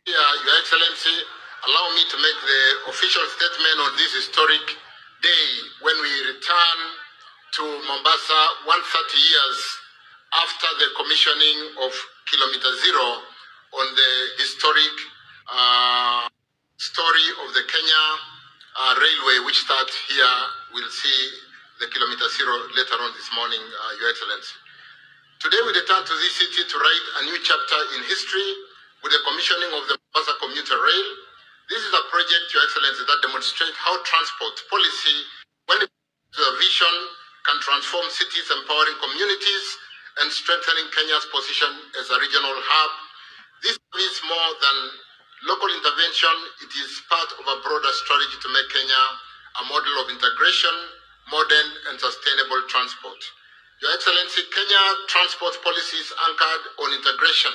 Your Excellency, allow me to make the official statement on this historic day when we return to Mombasa 130 years after the commissioning of Kilometer Zero on the historic story of the Kenya Railway, which starts here. We'll see the Kilometer Zero later on this morning, Your Excellency. Today we return to this city to write a new chapter in history with the commissioning of the Mombasa commuter rail. This is a project, Your Excellency, that demonstrates how transport policy, when it is a vision, can transform cities, empowering communities, and strengthening Kenya's position as a regional hub. This is more than local intervention. It is part of a broader strategy to make Kenya a model of integration, modern, and sustainable transport. Your Excellency, Kenya transport policy is anchored on integration.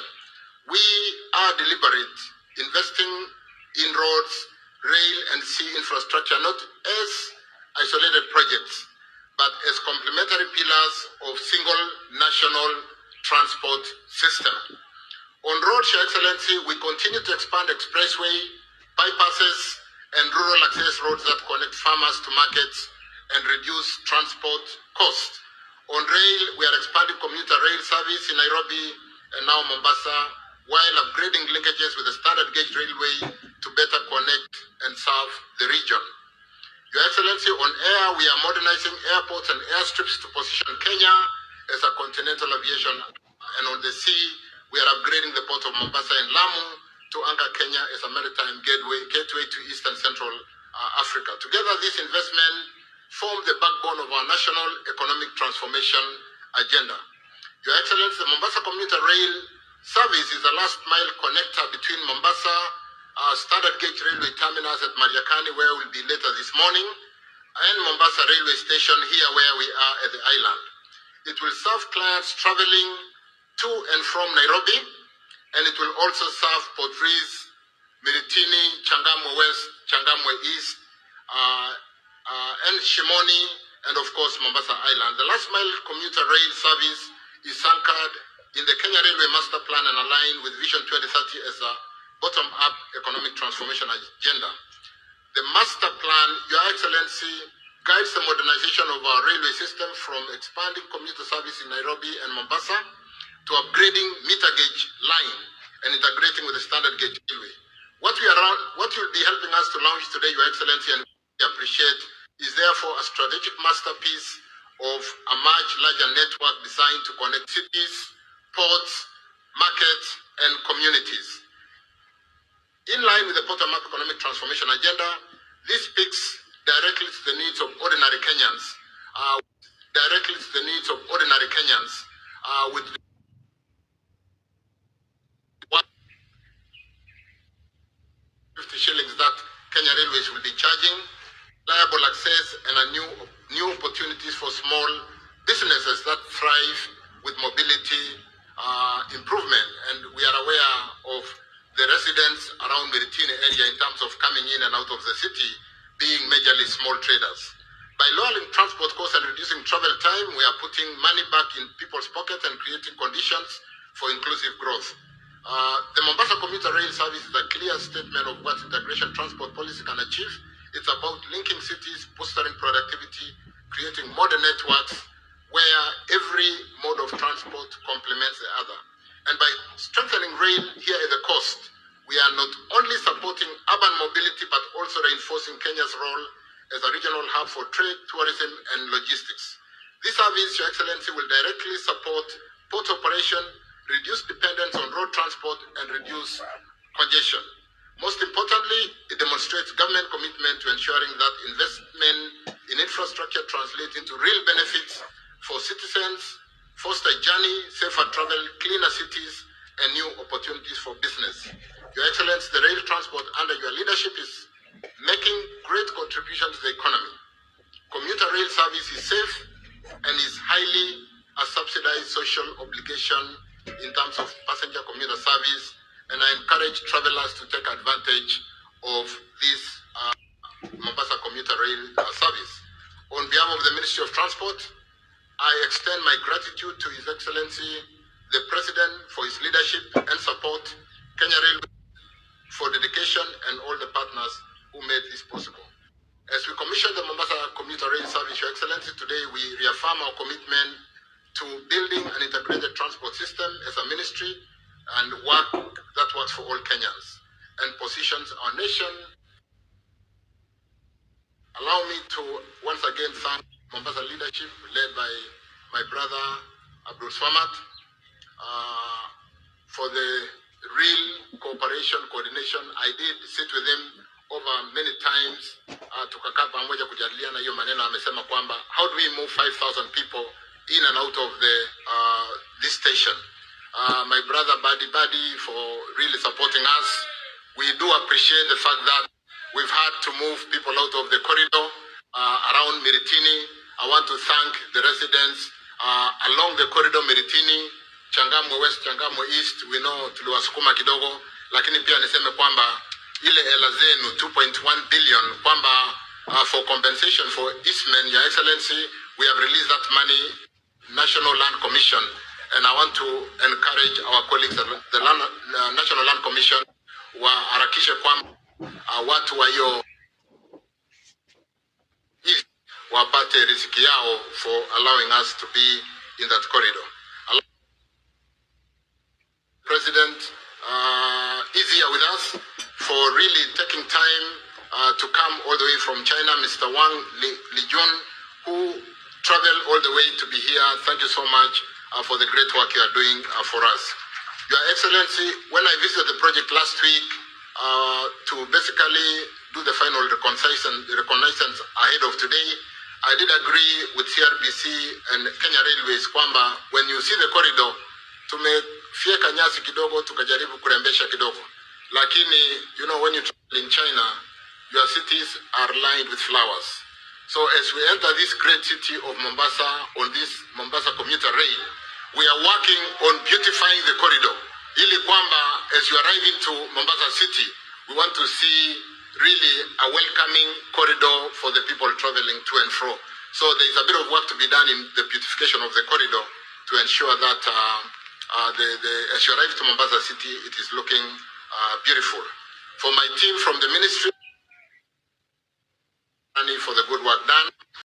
We are deliberate, investing in roads, rail, and sea infrastructure not as isolated projects, but as complementary pillars of single national transport system. On roads, Your Excellency, we continue to expand expressway, bypasses, and rural access roads that connect farmers to markets and reduce transport costs. On rail, we are expanding commuter rail service in Nairobi and now Mombasa, while upgrading linkages with the standard gauge railway to better connect and serve the region. Your Excellency, on air, we are modernizing airports and airstrips to position Kenya as a continental aviation. And on the sea, we are upgrading the port of Mombasa and Lamu to anchor Kenya as a maritime gateway to East and Central Africa. Together, this investment form the backbone of our national economic transformation agenda. Your Excellency, the Mombasa commuter rail service is a last-mile connector between Mombasa, standard gauge railway terminus at Mariakani, where we'll be later this morning, and Mombasa railway station here where we are at the island. It will serve clients traveling to and from Nairobi, and it will also serve Port Reitz, Miritini, Changamwe West, Changamwe East, and Shimoni, and of course Mombasa Island. The last mile commuter rail service is anchored in the Kenya Railway Master Plan and aligned with Vision 2030 as a bottom-up economic transformation agenda. The Master Plan, Your Excellency, guides the modernization of our railway system from expanding commuter service in Nairobi and Mombasa to upgrading meter gauge line and integrating with the standard gauge railway. What will be helping us to launch today, Your Excellency, and we appreciate, is therefore a strategic masterpiece of a much larger network designed to connect cities, ports, markets, and communities. In line with the bottom-up economic transformation agenda, this speaks directly to the needs of ordinary Kenyans, with 50 shillings that Kenya Railways will be charging, reliable access, and new opportunities for small businesses that thrive with mobility improvement. And we are aware of the residents around the Miritini area in terms of coming in and out of the city being majorly small traders. By lowering transport costs and reducing travel time, we are putting money back in people's pockets and creating conditions for inclusive growth. The Mombasa commuter rail service is a clear statement of what integration transport policy can achieve. It's about linking cities, bolstering productivity, creating modern networks where every mode of transport complements the other. And by strengthening rail here at the coast, we are not only supporting urban mobility, but also reinforcing Kenya's role as a regional hub for trade, tourism, and logistics. This service, Your Excellency, will directly support port operation, reduce dependence on road transport, and reduce congestion. Most importantly, it demonstrates government commitment to ensuring that investment in infrastructure translates into real benefits for citizens, foster journey, safer travel, cleaner cities, and new opportunities for business. Your Excellency, the rail transport under your leadership is making great contribution to the economy. Commuter rail service is safe and is highly a subsidized social obligation in terms of passenger commuter service, and I encourage travelers to take advantage of this Mombasa commuter rail service. On behalf of the Ministry of Transport, I extend my gratitude to His Excellency, the President, for his leadership and support. Kenya Railway for dedication and all the partners who made this possible. As we commission the Mombasa Commuter Rail Service, Your Excellency, today we reaffirm our commitment to building an integrated transport system as a ministry and work that works for all Kenyans and positions our nation. Allow me to once again thank Mombasa leadership led by my brother Abdul Swamad for the real cooperation, coordination. I did sit with him over many times tukakaa pamoja kujadiliana hiyo maneno. Amesema kwamba how do we move 5,000 people in and out of the this station. My brother Buddy for really supporting us. We do appreciate the fact that we've had to move people out of the corridor around Miritini. I want to thank the residents along the corridor Miritini, Changamwe West, Changamwe East. We know tuliwasukuma kidogo, lakini pia niseme kwamba ile hela zenu 2.1 billion kwamba for compensation for Eastmen, Your Excellency, we have released that money, National Land Commission, and I want to encourage our colleagues at the National Land Commission waharakishe kwamba watu wa hiyo East wapate riziki yao for allowing us to be in that corridor. President is here with us for really taking time to come all the way from China. Mr. Wang Lijun, who traveled all the way to be here. Thank you so much for the great work you are doing for us. Your Excellency, when I visited the project last week to basically do the final reconnaissance ahead of today, I did agree with CRBC and Kenya Railways kwamba when you see the corridor, tumefyeka nyasi kidogo, tukajaribu kurembesha kidogo. Lakini, you know, when you travel in China, your cities are lined with flowers. So as we enter this great city of Mombasa on this Mombasa commuter rail, we are working on beautifying the corridor. Ili kwamba, as you arrive into Mombasa city, we want to see really a welcoming corridor for the people traveling to and fro. So there is a bit of work to be done in the beautification of the corridor to ensure that as you arrive to Mombasa city, it is looking beautiful. For my team from the ministry, for the good work done.